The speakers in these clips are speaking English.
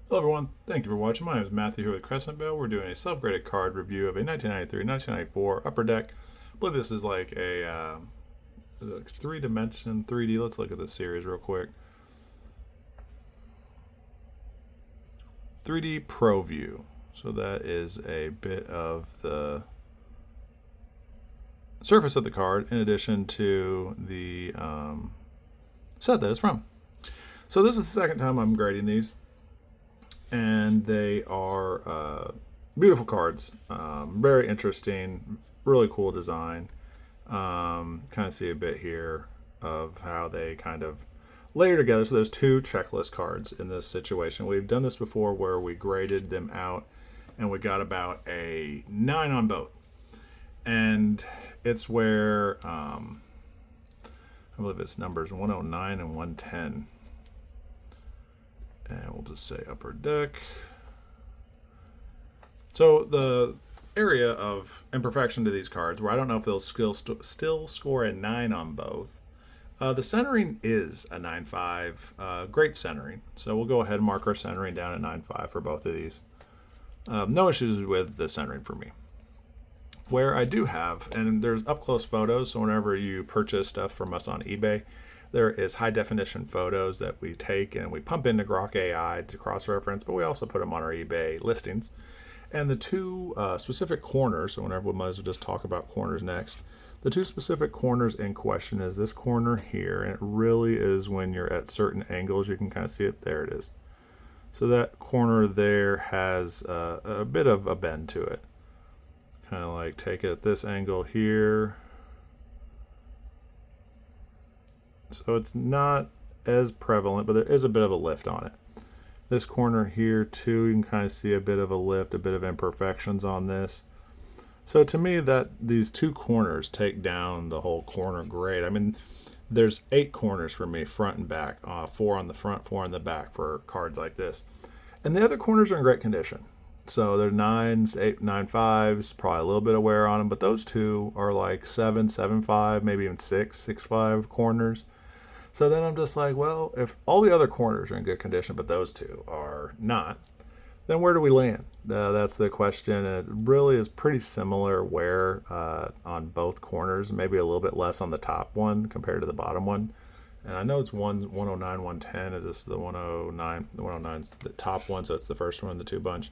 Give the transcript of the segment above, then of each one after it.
Hello everyone, thank you for watching. My name is Matthew here with Crescent Bell. We're doing a self-graded card review of a 1993-1994 Upper Deck. I believe this is like a three-dimension 3D. Let's look at this series real quick. 3D Pro View. So that is a bit of the surface of the card in addition to the set that it's from. So this is the second time I'm grading these, and they are beautiful cards. Very interesting, really cool design. Kind of see a bit here of how they kind of layer together. So there's two checklist cards in this situation. We've done this before where we graded them out and we got about a 9 on both. And it's where I believe it's numbers 109 and 110. And we'll just say Upper Deck. So the area of imperfection to these cards, where I don't know if they'll still score a 9 on both. The centering is a 9.5. Great centering. So we'll go ahead and mark our centering down at 9.5 for both of these. No issues with the centering for me. Where I do have, and there's up close photos, so whenever you purchase stuff from us on eBay, there is high definition photos that we take and we pump into Grok AI to cross-reference, but we also put them on our eBay listings. And the two specific corners, so whenever we might as well just talk about corners next, the two specific corners in question is this corner here, and it really is when you're at certain angles, you can kind of see it, there it is. So that corner there has a bit of a bend to it. Kind of like take it at this angle here. So it's not as prevalent, but there is a bit of a lift on it. This corner here too, you can kind of see a bit of a lift, a bit of imperfections on this. So to me, that these two corners take down the whole corner grade. I mean, there's 8 corners for me, front and back. 4 on the front, 4 on the back for cards like this. And the other corners are in great condition. So they're 9s, 8, 9.5s, probably a little bit of wear on them, but those two are like 7, 7.5, maybe even 6, 6.5 corners. So then I'm just like, well, if all the other corners are in good condition, but those two are not, then where do we land? That's the question. And it really is pretty similar wear on both corners, maybe a little bit less on the top one compared to the bottom one. And I know it's 109, 110. Is this the 109? The 109 is the top one, so it's the first one in the two bunch.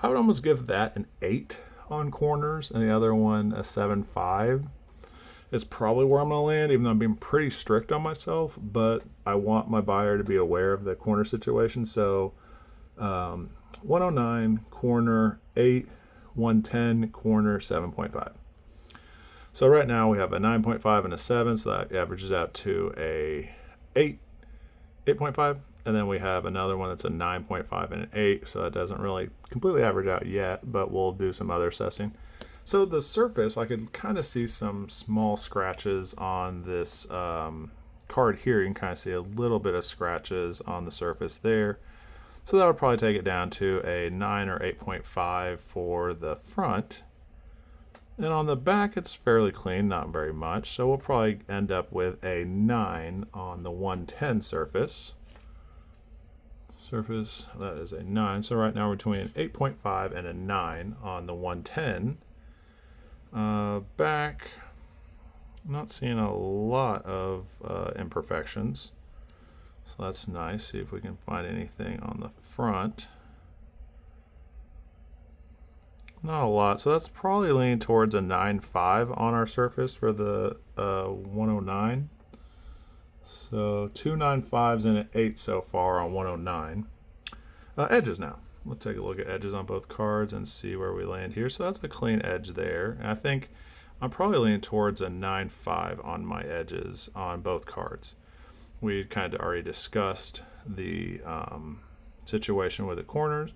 I would almost give that an 8 on corners, and the other one a 7.5. Is probably where I'm going to land, even though I'm being pretty strict on myself, but I want my buyer to be aware of the corner situation. So 109 corner 8, 110 corner 7.5. So right now we have a 9.5 and a 7, so that averages out to a 8, 8.5. And then we have another one that's a 9.5 and an 8, so that doesn't really completely average out yet, but we'll do some other assessing. So the surface, I could kind of see some small scratches on this card here. You can kind of see a little bit of scratches on the surface there. So that would probably take it down to a 9 or 8.5 for the front. And on the back, it's fairly clean, not very much. So we'll probably end up with a 9 on the 110 surface. That is a 9. So right now we're between an 8.5 and a 9 on the 110. Back, I'm not seeing a lot of imperfections, so that's nice. See if we can find anything on the front. Not a lot, so that's probably leaning towards a 9.5 on our surface for the 109. So 2 9.5s and an 8 so far on 109. Edges now. Let's take a look at edges on both cards and see where we land here. So that's a clean edge there. And I think I'm probably leaning towards a 9.5 on my edges on both cards. We kind of already discussed the situation with the corners,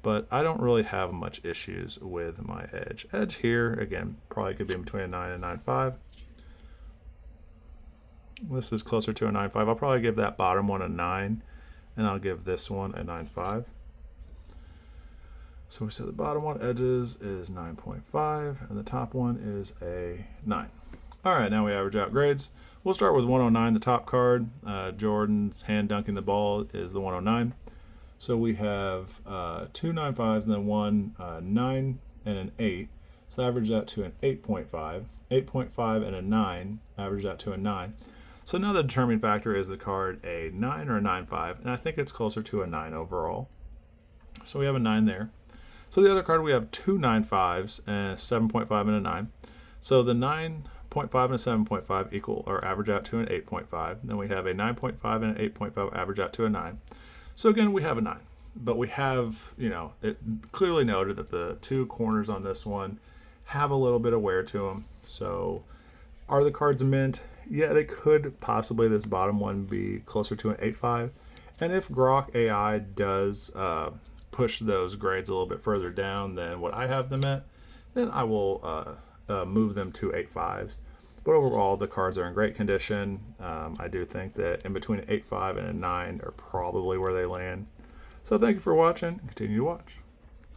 but I don't really have much issues with my edge. Edge here, again, probably could be in between a 9 and 9.5. This is closer to a 9.5. I'll probably give that bottom one a 9, and I'll give this one a 9.5. So we said the bottom one edges is 9.5 and the top one is a 9. All right, now we average out grades. We'll start with 109, the top card. Jordan's hand dunking the ball is the 109. So we have 2 9.5s and then one 9 and an 8. So average out to an 8.5. 8.5 and a 9 average out to a 9. So now the determining factor is the card a 9 or a 9.5, and I think it's closer to a 9 overall. So we have a 9 there. So the other card, we have two 9.5s and a 7.5 and a 9. So the 9.5 and a 7.5 equal or average out to an 8.5. Then we have a 9.5 and an 8.5 average out to a 9. So again, we have a 9. But we have, it clearly noted that the two corners on this one have a little bit of wear to them. So are the cards mint? Yeah, they could possibly, this bottom one, be closer to an 8.5. And if Grok AI does push those grades a little bit further down than what I have them at, then I will move them to 8.5s. But overall, the cards are in great condition. I do think that in between an 8.5 and a 9 are probably where they land. So thank you for watching. Continue to watch.